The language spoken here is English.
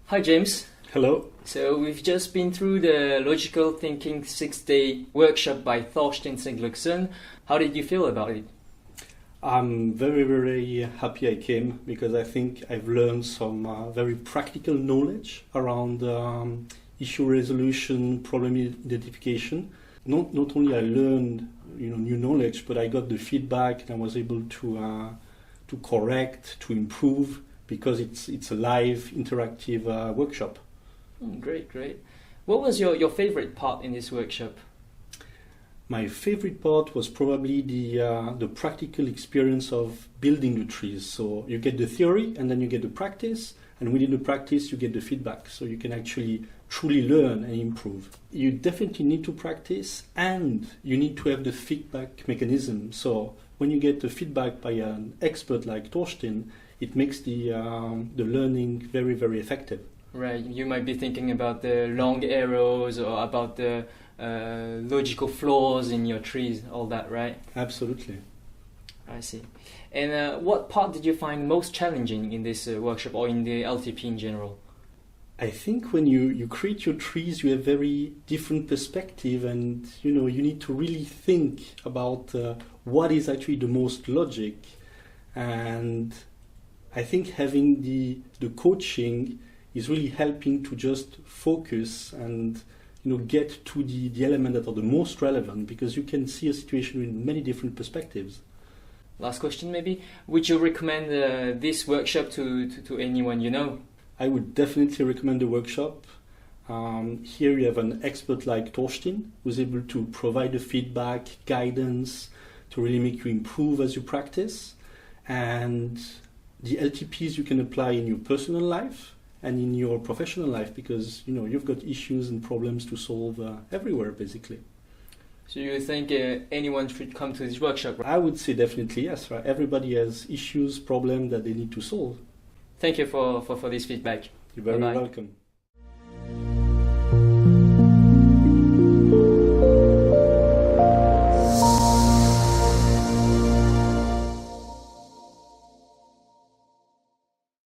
Hi James. Hello. So we've just been through the Logical Thinking 6-day workshop by Thorsteinn Siglaugsson. How did you feel about it? I'm very, very happy I came because I think I've learned some very practical knowledge around issue resolution, problem identification. Not only I learned new knowledge, but I got the feedback and I was able to correct, to improve, because it's a live, interactive workshop. Great. What was your favorite part in this workshop? My favorite part was probably the practical experience of building the trees. So you get the theory and then you get the practice, and within the practice you get the feedback. So you can actually truly learn and improve. You definitely need to practice, and you need to have the feedback mechanism. So when you get the feedback by an expert like Thorsteinn, it makes the learning very, very effective. Right, you might be thinking about the long arrows or about the logical flaws in your trees, all that, right? Absolutely. I see. And what part did you find most challenging in this workshop or in the LTP in general? I think when you create your trees, you have very different perspective, and you need to really think about what is actually the most logic. And I think having the coaching is really helping to just focus and get to the element that are the most relevant, because you can see a situation in many different perspectives. Last question maybe. Would you recommend this workshop to anyone you know? I would definitely recommend the workshop. Here you have an expert like Thorsteinn who's able to provide the feedback, guidance, to really make you improve as you practice. And the LTPs you can apply in your personal life and in your professional life, because you've got issues and problems to solve everywhere basically. So you think anyone should come to this workshop? I would say definitely yes. Right? Everybody has issues, problems that they need to solve. Thank you for this feedback. You're very Bye-bye. welcome.